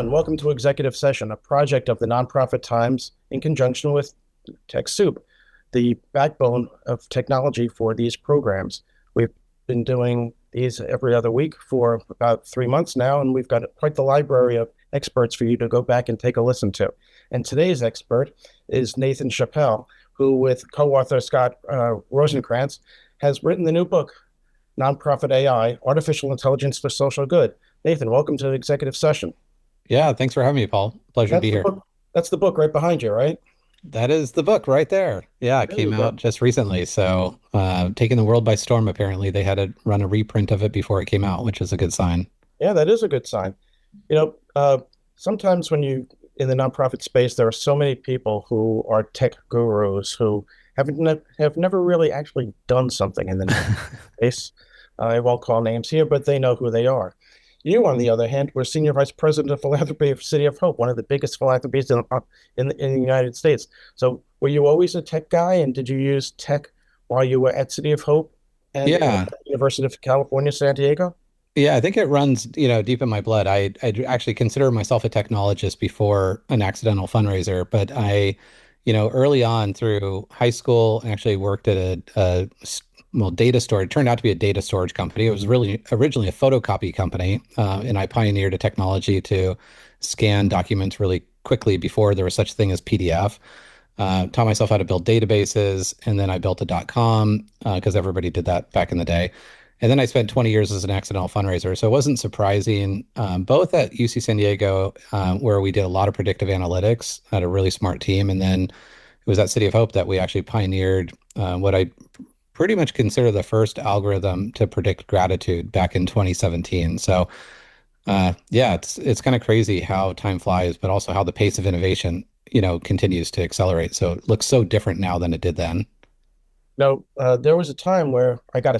and welcome to Executive Session, a project of the Nonprofit Times in conjunction with TechSoup, the backbone of technology for these programs. We've been doing these every other week for about 3 months now, and we've got quite the library of experts for you to go back and take a listen to. And today's expert is Nathan Chappell, who, with co-author Scott Rosenkrantz, has written the new book, Nonprofit AI, Artificial Intelligence for Social Good. Nathan, welcome to the Executive Session. Yeah, thanks for having me, Paul. Pleasure to That's be the here. book. That's the book right behind you, right? That is the book right there. Yeah, it There you came out go. just recently. So, taking the world by storm, apparently. They had to run a reprint of it before it came out, which is a good sign. Yeah, that is a good sign. You know, sometimes when you in the nonprofit space, there are so many people who are tech gurus who have never really actually done something in the nonprofit space. I won't call names here, but they know who they are. You, on the other hand, were Senior Vice President of Philanthropy of City of Hope, one of the biggest philanthropies in the United States. So, were you always a tech guy, and did you use tech while you were at City of Hope and Yeah, University of California, San Diego? yeah, I think it runs, deep in my blood. I actually consider myself a technologist before an accidental fundraiser, but early on through high school, I actually worked at well, data storage. It turned out to be a data storage company. It was really originally a photocopy company, and I pioneered a technology to scan documents really quickly before there was such a thing as PDF. Taught myself how to build databases, and then I built a .com because everybody did that back in the day. And then I spent 20 years as an accidental fundraiser. So it wasn't surprising, both at UC San Diego, where we did a lot of predictive analytics, had a really smart team. And then it was at City of Hope that we actually pioneered what I pretty much consider the first algorithm to predict gratitude back in 2017. So yeah, it's kind of crazy how time flies, but also how the pace of innovation, continues to accelerate. So it looks so different now than it did then. No, there was a time where I got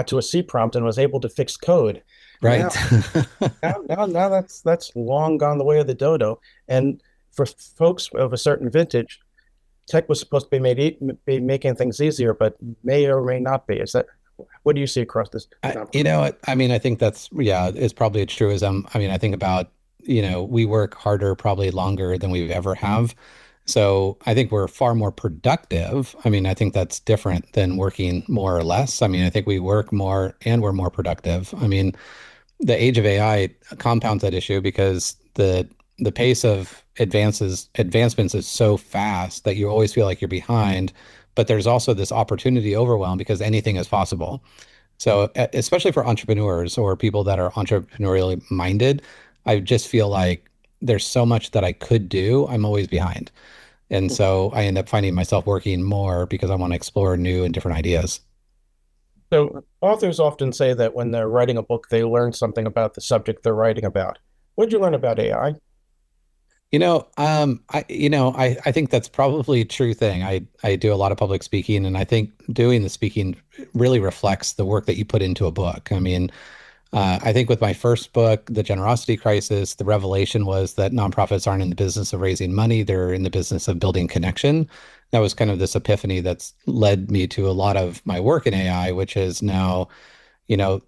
to a C prompt and was able to fix code. Now, Right. now that's long gone the way of the dodo. And for folks of a certain vintage, tech was supposed to be making things easier, but may or may not be. Is that what do you see across this? I mean, I think that's, yeah, it's probably a truism. I mean, I think about, we work harder, probably longer than we've ever have. So I think we're far more productive. I mean, I think that's different than working more or less. I mean, I think we work more and we're more productive. I mean, the age of AI compounds that issue because the pace of advancements is so fast that you always feel like you're behind. But there's also this opportunity overwhelm because anything is possible. So, especially for entrepreneurs or people that are entrepreneurially minded, I just feel like there's so much that I could do. I'm always behind. And so I end up finding myself working more because I want to explore new and different ideas. So authors often say that when they're writing a book, they learn something about the subject they're writing about. What did you learn about AI? I think that's probably a true thing. I do a lot of public speaking, and I think doing the speaking really reflects the work that you put into a book. I mean, I think with my first book, The Generosity Crisis, the revelation was that nonprofits aren't in the business of raising money, they're in the business of building connection. That was kind of this epiphany that's led me to a lot of my work in AI, which is now, you know,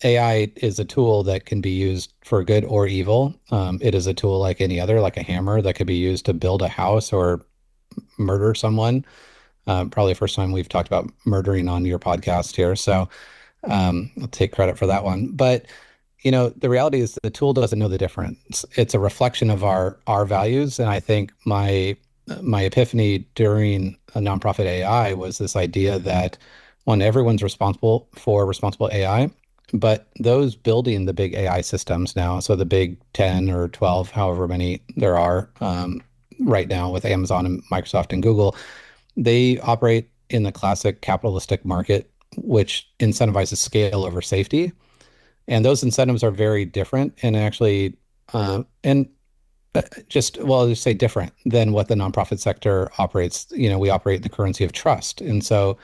AI is a tool that can be used for good or evil. It is a tool like any other, like a hammer that could be used to build a house or murder someone. Probably the first time we've talked about murdering on your podcast here. So I'll take credit for that one. But the reality is the tool doesn't know the difference. It's a reflection of our values. And I think my epiphany during a nonprofit AI was this idea that one, everyone's responsible for responsible AI, but those building the big AI systems now, so the big 10 or 12, however many there are right now with Amazon and Microsoft and Google, they operate in the classic capitalistic market, which incentivizes scale over safety. And those incentives are very different and actually, and well, I'll just say different than what the nonprofit sector operates. We operate in the currency of trust. And so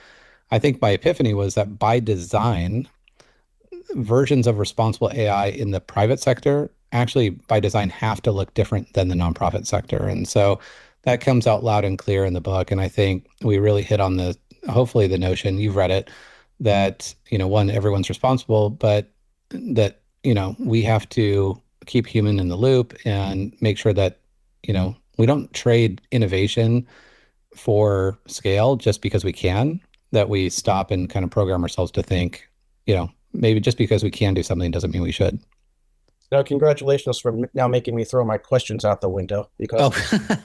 I think my epiphany was that by design, versions of responsible AI in the private sector actually by design have to look different than the nonprofit sector. And so that comes out loud and clear in the book. And I think we really hit on hopefully the notion, you've read it, that, one, everyone's responsible, but that, we have to keep human in the loop and make sure that, we don't trade innovation for scale just because we can, that we stop and kind of program ourselves to think, maybe just because we can do something doesn't mean we should. Now, congratulations for now making me throw my questions out the window because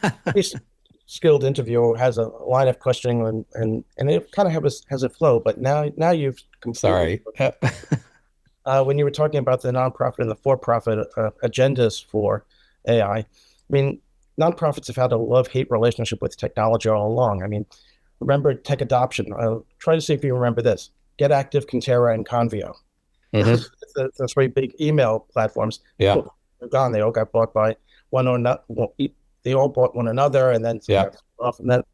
Oh, this skilled interviewer has a line of questioning and it kind of has a flow, but now you've completely. sorry. When you were talking about the nonprofit and the for-profit agendas for AI, I mean, nonprofits have had a love-hate relationship with technology all along. I mean, remember tech adoption. Try to see if you remember this. Get Active, Contera, and Convio. Hmm. The three big email platforms. Yeah. Poof, they're gone. They all got bought by one or not. Well, they all bought one another, and then some Yeah. got off. And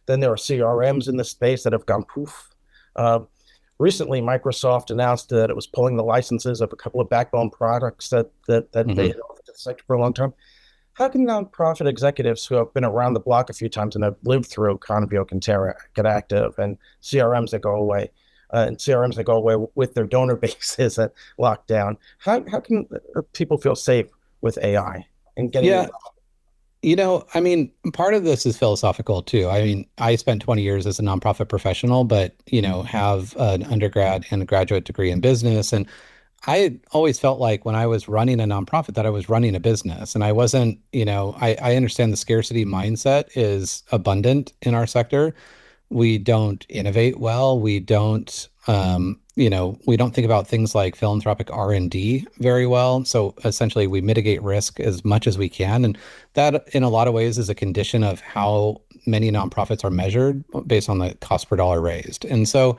then there are CRMs in the space that have gone poof. Uh, Recently, Microsoft announced that it was pulling the licenses of a couple of backbone products that they Hmm. had offered to the sector for a long time. How can nonprofit executives who have been around the block a few times and have lived through Convio, Contera, Get Active, and CRMs that go away, and CRMs that go away with their donor bases at lockdown, how can people feel safe with AI and getting Yeah. involved? I mean, part of this is philosophical too. I mean, I spent 20 years as a nonprofit professional, but, have an undergrad and a graduate degree in business. And I always felt like when I was running a nonprofit that I was running a business and I wasn't, I understand the scarcity mindset is abundant in our sector. We don't innovate well. We don't think about things like philanthropic R&D very well. So essentially we mitigate risk as much as we can. And that in a lot of ways is a condition of how many nonprofits are measured based on the cost per dollar raised. And so,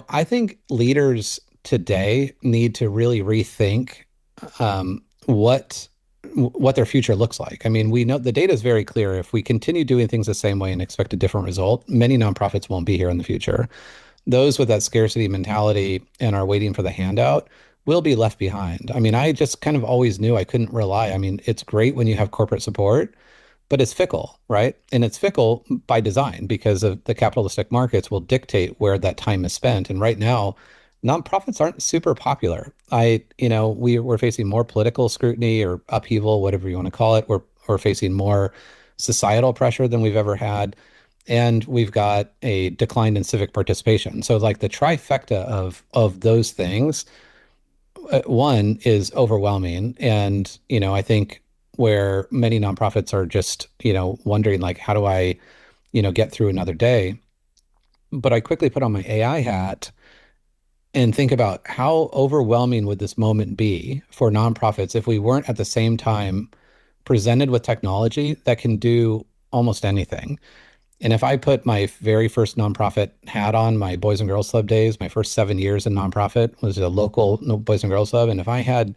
I think leaders today need to really rethink um, what what their future looks like. I mean, we know the data is very clear. If we continue doing things the same way and expect a different result, many nonprofits won't be here in the future. Those with that scarcity mentality and are waiting for the handout will be left behind. I mean, I just kind of always knew I couldn't rely. I mean, it's great when you have corporate support, but it's fickle, right? And it's fickle by design because of the capitalistic markets will dictate where that time is spent. And right now, nonprofits aren't super popular. We're facing more political scrutiny or upheaval, whatever you want to call it. We're facing more societal pressure than we've ever had. And we've got a decline in civic participation. So like the trifecta of those things, one is overwhelming. And, I think where many nonprofits are just, wondering like, how do I, get through another day? But I quickly put on my AI hat and think about how overwhelming would this moment be for nonprofits if we weren't at the same time presented with technology that can do almost anything. And if I put my very first nonprofit hat on, my Boys and Girls Club days, my first 7 years in nonprofit was a local Boys and Girls Club. And if I had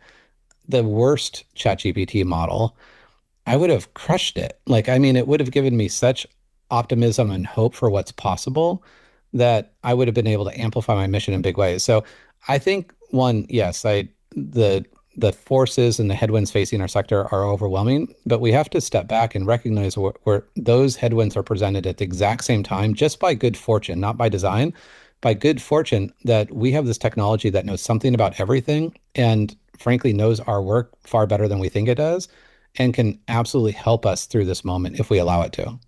the worst ChatGPT model, I would have crushed it. Like, I mean, it would have given me such optimism and hope for what's possible that I would have been able to amplify my mission in big ways. So I think one, yes, the forces and the headwinds facing our sector are overwhelming, but we have to step back and recognize where those headwinds are presented at the exact same time, just by good fortune, not by design, by good fortune that we have this technology that knows something about everything and frankly knows our work far better than we think it does and can absolutely help us through this moment if we allow it to.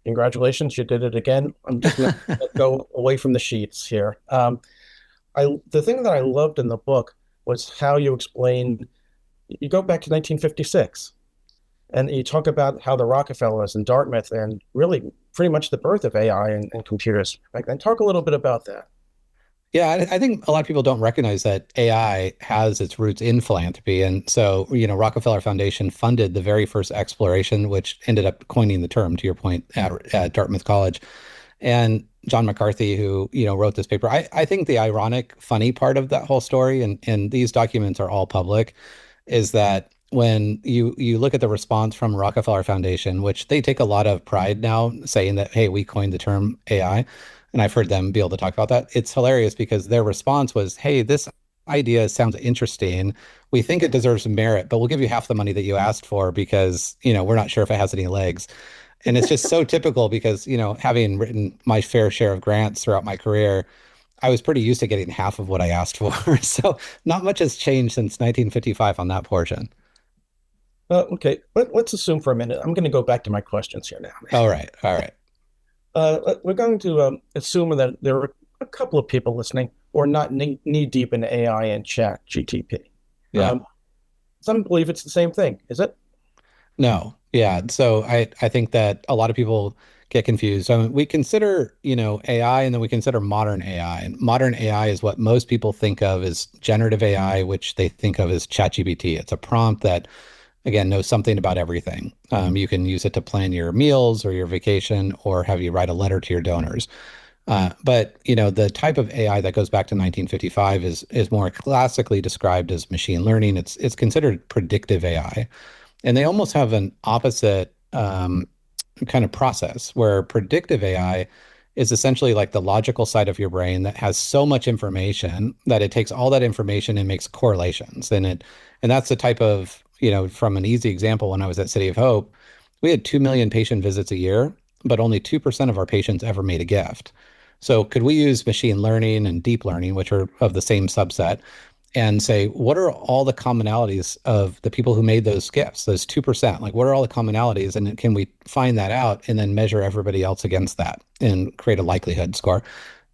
Congratulations, you did it again. I'm just going to go away from the sheets here. The thing that I loved in the book was how you explain. You go back to 1956, and you talk about how the Rockefellers and Dartmouth and really pretty much the birth of AI and computers back then. Talk a little bit about that. Yeah, I think a lot of people don't recognize that AI has its roots in philanthropy. And so, Rockefeller Foundation funded the very first exploration, which ended up coining the term, to your point, at Dartmouth College. And John McCarthy, who, wrote this paper, I think the ironic, funny part of that whole story, and these documents are all public, is that when you look at the response from Rockefeller Foundation, which they take a lot of pride now saying that, hey, we coined the term AI, and I've heard them be able to talk about that. It's hilarious because their response was, hey, this idea sounds interesting. We think it deserves merit, but we'll give you half the money that you asked for because, we're not sure if it has any legs. And it's just so typical because, having written my fair share of grants throughout my career, I was pretty used to getting half of what I asked for. So not much has changed since 1955 on that portion. Okay, let's assume for a minute. I'm going to go back to my questions here now. All right. All right. We're going to assume that there are a couple of people listening who are not knee deep in AI and chat GTP. Yeah. Um, some believe it's the same thing. Is it? No. Yeah. So I think that a lot of people get confused. We consider, AI and then we consider modern AI. And modern AI is what most people think of as generative AI, which they think of as ChatGPT. It's a prompt that, again, knows something about everything. You can use it to plan your meals or your vacation or have you write a letter to your donors. But the type of AI that goes back to 1955 is more classically described as machine learning. It's considered predictive AI, and they almost have an opposite kind of process where predictive AI is essentially like the logical side of your brain that has so much information that it takes all that information and makes correlations. And that's the type of, from an easy example, when I was at City of Hope, we had 2 million patient visits a year, but only 2% of our patients ever made a gift. So could we use machine learning and deep learning, which are of the same subset, and say, what are all the commonalities of the people who made those gifts, those 2%? Like, what are all the commonalities? And can we find that out and then measure everybody else against that and create a likelihood score?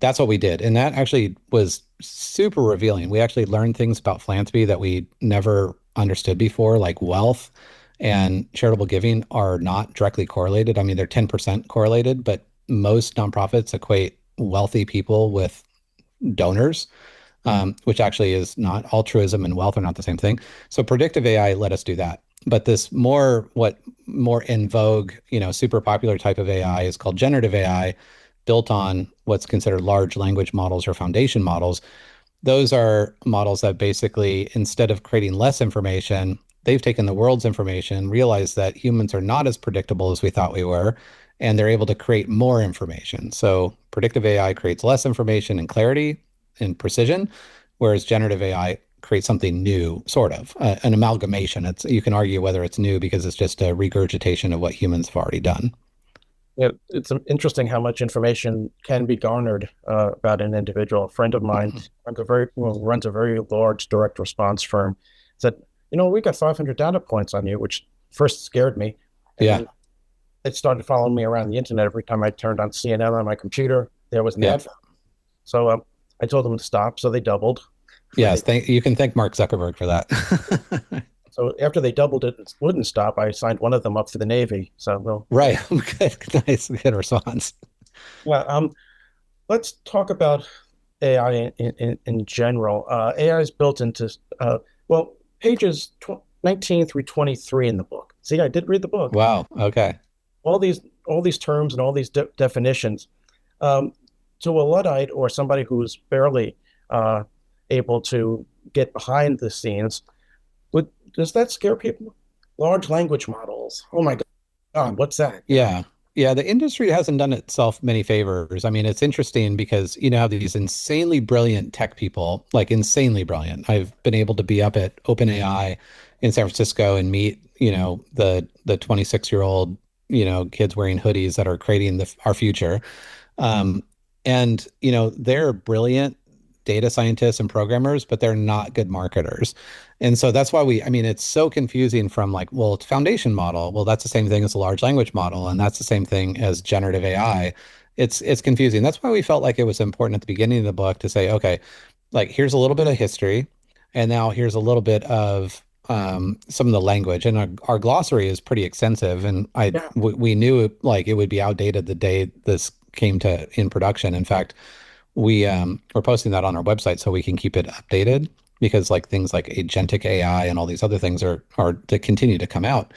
That's what we did. And that actually was super revealing. We actually learned things about philanthropy that we never understood before, like wealth and charitable giving are not directly correlated. I mean, they're 10% correlated, but most nonprofits equate wealthy people with donors, which actually is not. Altruism and wealth are not the same thing. So predictive AI let us do that. But this more in vogue, super popular type of AI is called generative AI, built on what's considered large language models or foundation models. Those are models that basically, instead of creating less information, they've taken the world's information, realized that humans are not as predictable as we thought we were, and they're able to create more information. So predictive AI creates less information and clarity and precision, whereas generative AI creates something new, sort of an amalgamation. You can argue whether it's new because it's just a regurgitation of what humans have already done. Yeah, it's interesting how much information can be garnered about an individual. A friend of mine runs a very large direct response firm. Said, we got 500 data points on you, which first scared me, and Yeah, then it started following me around the internet. Every time I turned on CNN on my computer, there was an yeah. ad. So I told them to stop. So they doubled. When Yes, they you can thank Mark Zuckerberg for that. so after they doubled it and wouldn't stop, I signed one of them up for the Navy. So well, Right. Good, nice, good response. well, let's talk about AI in general. AI is built into pages 19 through 23 in the book. See, I did read the book. Wow. Okay. All these terms and all these definitions. Um, to a Luddite or somebody who's barely uh, able to get behind the scenes, does that scare people? Large language models. Oh my God, what's that? Yeah. Yeah, the industry hasn't done itself many favors. I mean, it's interesting because have these insanely brilliant tech people, like insanely brilliant. I've been able to be up at OpenAI in San Francisco and meet, the 26-year-old, kids wearing hoodies that are creating our future. Um, and they're brilliant data scientists and programmers, but they're not good marketers. And so that's why I mean, it's so confusing from like, well, it's foundation model. Well, that's the same thing as a large language model, and that's the same thing as generative AI. It's confusing. That's why we felt like it was important at the beginning of the book to say, okay, like here's a little bit of history, and now here's a little bit of some of the language. And our glossary is pretty extensive, and Yeah. we knew like it would be outdated the day this came to in production. In fact, we're posting that on our website so we can keep it updated because like things like agentic AI and all these other things are to continue to come out.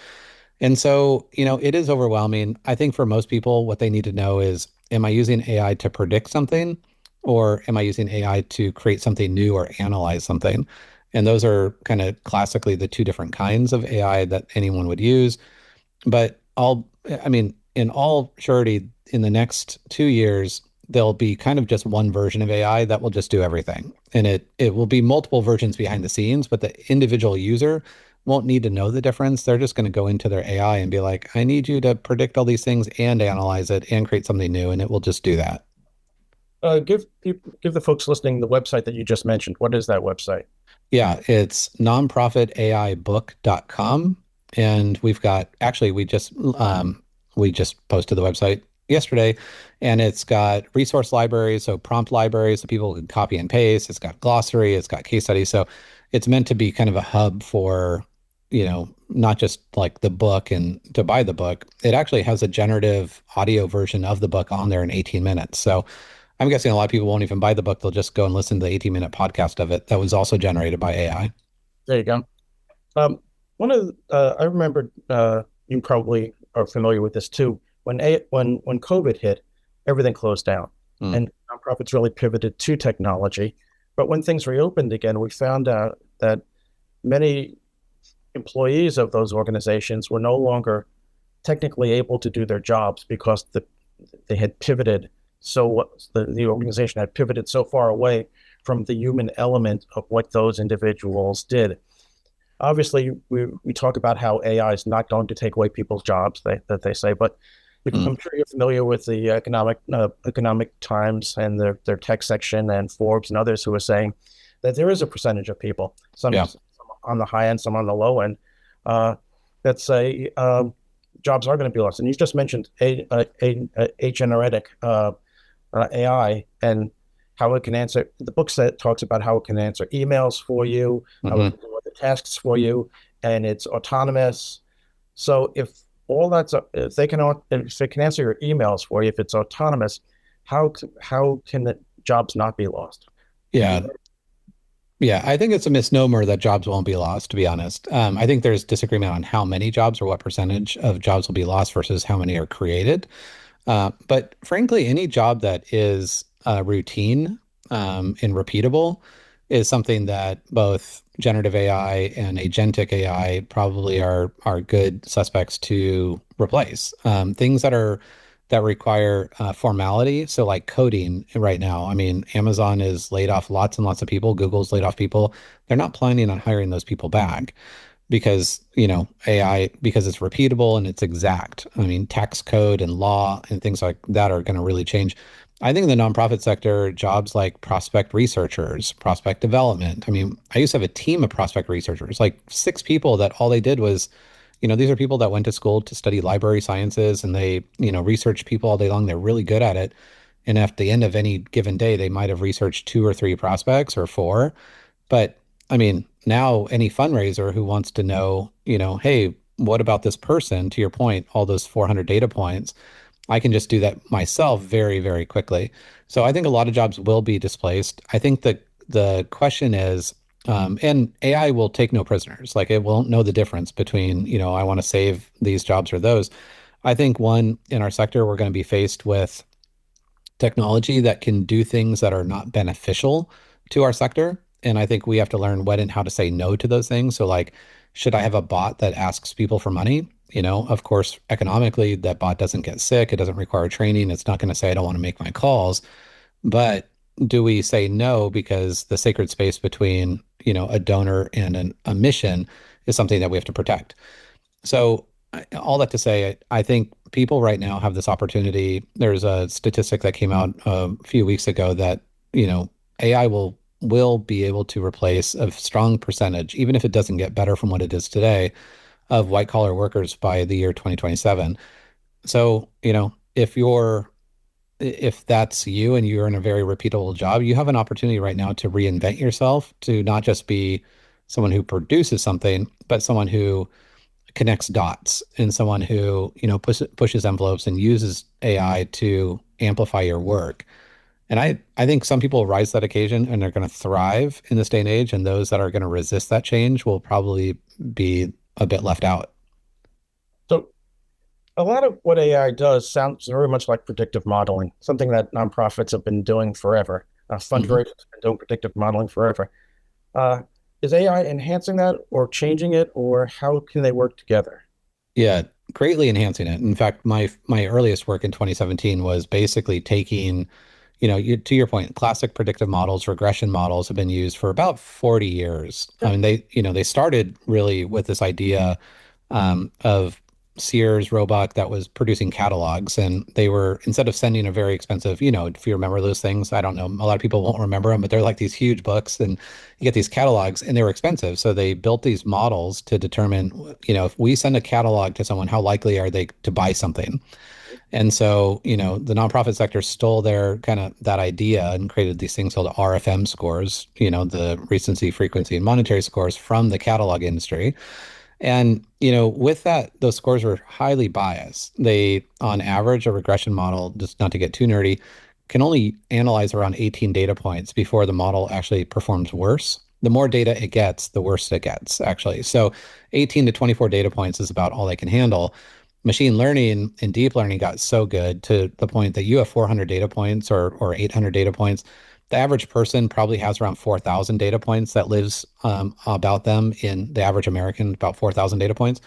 And so, it is overwhelming. I think for most people, what they need to know is, am I using AI to predict something or am I using AI to create something new or analyze something? And those are kind of classically the two different kinds of AI that anyone would use. But I mean, in all surety, in the next 2 years, there'll be kind of just one version of AI that will just do everything. And it will be multiple versions behind the scenes, but the individual user won't need to know the difference. They're just going to go into their AI and be like, I need you to predict all these things and analyze it and create something new. And it will just do that. give the folks listening the website that you just mentioned. What is that website? Yeah, it's nonprofitaibook.com. And we've got actually we just posted the website yesterday, and it's got resource libraries, so prompt libraries so people can copy and paste. It's got glossary, it's got case studies. So it's meant to be kind of a hub for, not just like the book and to buy the book. It actually has a generative audio version of the book on there in 18 minutes. So I'm guessing a lot of people won't even buy the book. They'll just go and listen to the 18-minute podcast of it that was also generated by AI. There you go. One of I remember you probably are familiar with this too. When COVID hit, everything closed down, Mm. and nonprofits really pivoted to technology. But when things reopened again, we found out that many employees of those organizations were no longer technically able to do their jobs because they had pivoted the organization had pivoted so far away from the human element of what those individuals did. Obviously, we talk about how AI is not going to take away people's jobs, that they say, but Mm. I'm sure you're familiar with the economic Times and their tech section and Forbes and others who are saying that there is a percentage of people, Yeah. some on the high end, some on the low end, uh, that say jobs are going to be lost. And you just mentioned a generatic AI and how it can answer. The book set talks about how it can answer emails for you, how it Hmm. can do other tasks for you, and it's autonomous. So if they can answer your emails for you, if it's autonomous, how can the jobs not be lost? Can Yeah. you? Yeah. I think it's a misnomer that jobs won't be lost, to be honest. I think there's disagreement on how many jobs or what percentage of jobs will be lost versus how many are created. But frankly, any job that is routine and repeatable is something that both generative AI and agentic AI probably are good suspects to replace. Things that require formality, so like coding right now. I mean, Amazon is laid off lots and lots of people. Google's laid off people. They're not planning on hiring those people back because AI, because it's repeatable and it's exact. I mean, tax code and law and things like that are going to really change. I think in the nonprofit sector, jobs like prospect researchers, prospect development. I mean, I used to have a team of prospect researchers, like 6 people that all they did was, these are people that went to school to study library sciences, and they, research people all day long. They're really good at it. And at the end of any given day, they might have researched 2 or 3 prospects or four. But I mean, now any fundraiser who wants to know, hey, what about this person? To your point, all those 400 data points, I can just do that myself very, very quickly. So I think a lot of jobs will be displaced. I think the question is, and AI will take no prisoners. Like it won't know the difference between, I want to save these jobs or those. I think one in our sector, we're going to be faced with technology that can do things that are not beneficial to our sector. And I think we have to learn when and how to say no to those things. So, like, should I have a bot that asks people for money? Of course, economically, that bot doesn't get sick. It doesn't require training. It's not going to say, I don't want to make my calls. But do we say no because the sacred space between, a donor and a mission is something that we have to protect? So, all that to say, I think people right now have this opportunity. There's a statistic that came out a few weeks ago that, AI will be able to replace a strong percentage, even if it doesn't get better from what it is today, of white collar workers by the year 2027. So, if that's you and you're in a very repeatable job, you have an opportunity right now to reinvent yourself, to not just be someone who produces something, but someone who connects dots, and someone who, pushes envelopes and uses AI to amplify your work. And I think some people rise to that occasion and they're going to thrive in this day and age, and those that are going to resist that change will probably be a bit left out. So a lot of what AI does sounds very much like predictive modeling, something that nonprofits have been doing forever. Mhm. Fundraisers have been doing predictive modeling forever. Uh, is AI enhancing that or changing it, or how can they work together? Yeah, greatly enhancing it. In fact, my earliest work in 2017 was basically taking, to your point, classic predictive models, regression models have been used for about 40 years. I Yeah. mean, they started really with this idea of Sears Roebuck that was producing catalogs, and they were, instead of sending a very expensive, if you remember those things, I don't know, a lot of people won't remember them, but they're like these huge books, and you get these catalogs, and they were expensive. So they built these models to determine, if we send a catalog to someone, how likely are they to buy something? And so, the nonprofit sector stole their kind of that idea and created these things called RFM scores, the recency, frequency, and monetary scores from the catalog industry. And, with that, those scores were highly biased. They, on average, a regression model, just not to get too nerdy, can only analyze around 18 data points before the model actually performs worse. The more data it gets, the worse it gets, actually. So 18 to 24 data points is about all they can handle. Machine learning and deep learning got so good to the point that you have 400 data points or 800 data points. The average person probably has around 4,000 data points that lives about them. In the average American, about 4,000 data points.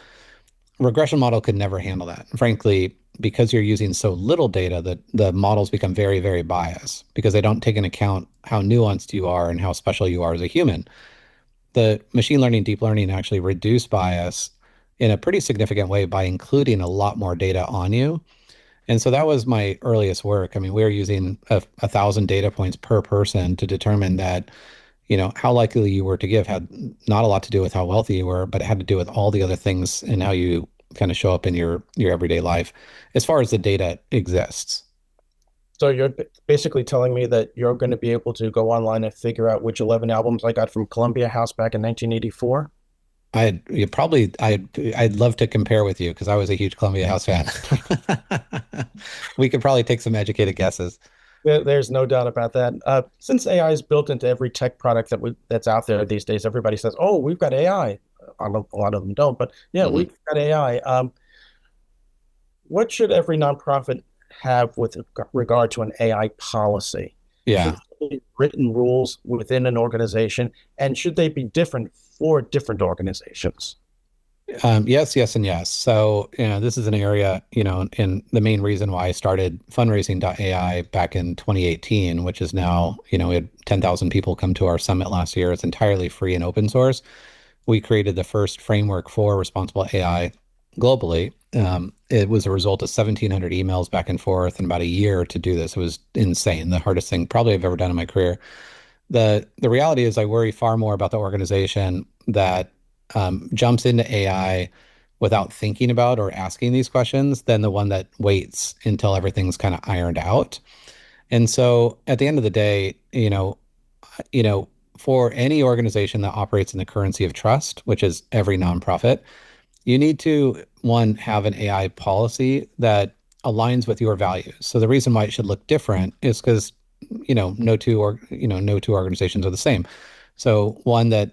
Regression model could never handle that. Frankly, because you're using so little data, that the models become very, very biased because they don't take into account how nuanced you are and how special you are as a human. The machine learning, deep learning actually reduce bias in a pretty significant way by including a lot more data on you. And so that was my earliest work. I mean, we were using 1,000 data points per person to determine that, how likely you were to give had not a lot to do with how wealthy you were, but it had to do with all the other things and how you kind of show up in your everyday life as far as the data exists. So you're basically telling me that you're going to be able to go online and figure out which 11 albums I got from Columbia House back in 1984? I'd love to compare with you because I was a huge Columbia House fan. We could probably take some educated guesses. There's no doubt about that. Since AI is built into every tech product that's out there these days, everybody says, "Oh, we've got AI." A lot of them don't, but yeah, Mhm. we've got AI. What should every nonprofit have with regard to an AI policy? Should Yeah. there be written rules within an organization, and should they be different for different organizations? Yes, yes, and yes. So, this is an area, and the main reason why I started fundraising.ai back in 2018, which is now, we had 10,000 people come to our summit last year. It's entirely free and open source. We created the first framework for responsible AI globally. It was a result of 1,700 emails back and forth and about a year to do this. It was insane, the hardest thing probably I've ever done in my career. The reality is I worry far more about the organization that jumps into AI without thinking about or asking these questions than the one that waits until everything's kind of ironed out. And so at the end of the day, you know, for any organization that operates in the currency of trust, which is every nonprofit, you need to, one, have an AI policy that aligns with your values. So the reason why it should look different is because, no two organizations are the same. So one that,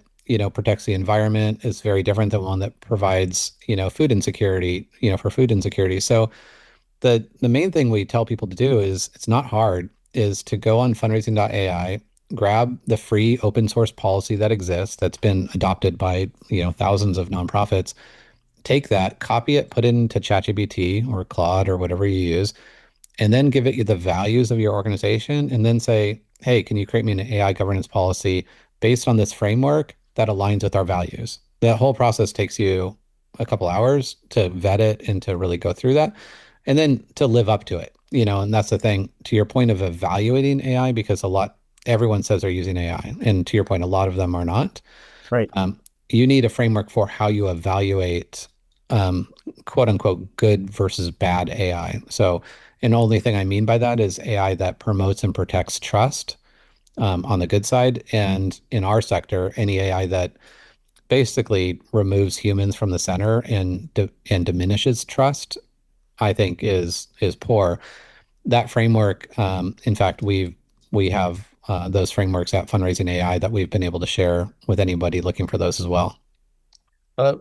protects the environment is very different than one that provides, food insecurity, for food insecurity. So the main thing we tell people to do is it's not hard, is to go on fundraising.ai, grab the free open source policy that exists that's been adopted by, thousands of nonprofits. Take that, copy it, put it into ChatGPT or Claude or whatever you use, and then give it the values of your organization, and then say, hey, can you create me an AI governance policy based on this framework that aligns with our values? That whole process takes you a couple hours to vet it and to really go through that, and then to live up to it. And that's the thing, to your point of evaluating AI, because everyone says they're using AI, and to your point, a lot of them are not. Right. um, you need a framework for how you evaluate, um, quote unquote, good versus bad AI. So, and the only thing I mean by that is AI that promotes and protects trust, on the good side. And in our sector, any AI that basically removes humans from the center and diminishes trust, I think is poor. That framework, in fact, we have those frameworks at Fundraising AI that we've been able to share with anybody looking for those as well. Uh,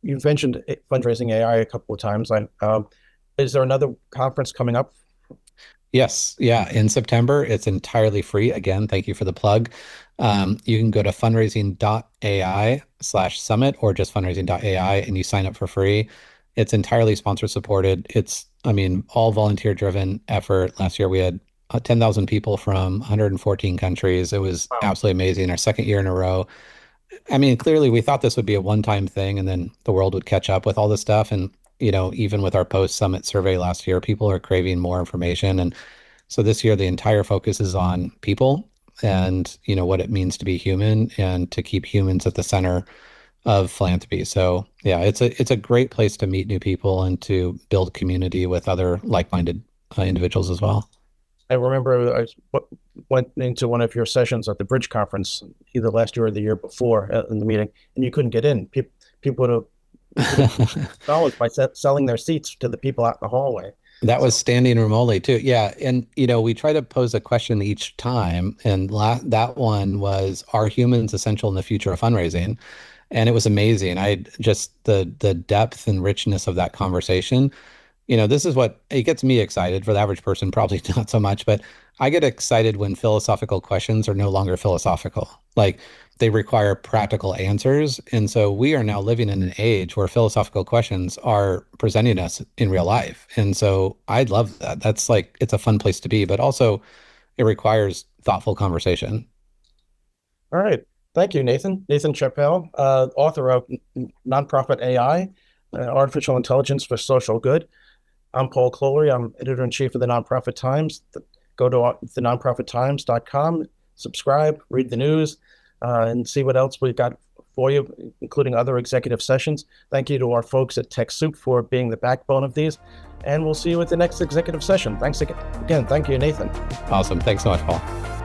you've mentioned fundraising AI a couple of times. Is there another conference coming up? Yes, yeah. In September, it's entirely free. Again, thank you for the plug. You can go to fundraising.ai/summit or just fundraising.ai and you sign up for free. It's entirely sponsor supported. I mean, all volunteer driven effort. Last year we had 10,000 people from 114 countries. It was Wow. absolutely amazing. Our second year in a row. I mean, clearly we thought this would be a one-time thing and then the world would catch up with all this stuff. And even with our post-summit survey last year, people are craving more information. And so this year, the entire focus is on people and, what it means to be human and to keep humans at the center of philanthropy. So yeah, it's a great place to meet new people and to build community with other like-minded individuals as well. I remember went into one of your sessions at the Bridge Conference either last year or the year before in the meeting, and you couldn't get in. People would have dollars by selling their seats to the people out in the hallway. That was So, standing room only too. Yeah. And, we try to pose a question each time. And that one was, are humans essential in the future of fundraising? And it was amazing. I just, the depth and richness of that conversation. This is what it gets me excited. For the average person, probably not so much, but I get excited when philosophical questions are no longer philosophical. Like they require practical answers. And so we are now living in an age where philosophical questions are presenting us in real life. And so I love that. That's like, it's a fun place to be, but also it requires thoughtful conversation. all right. Thank you, Nathan. Nathan Chappell, author of Nonprofit AI, Artificial Intelligence for Social Good. I'm Paul Clolery. I'm editor-in-chief of the Nonprofit Times. Go to thenonprofittimes.com, subscribe, read the news, and see what else we've got for you, including other executive sessions. Thank you to our folks at TechSoup for being the backbone of these. And we'll see you at the next executive session. Thanks again. Thank you, Nathan. Awesome. Thanks so much, Paul.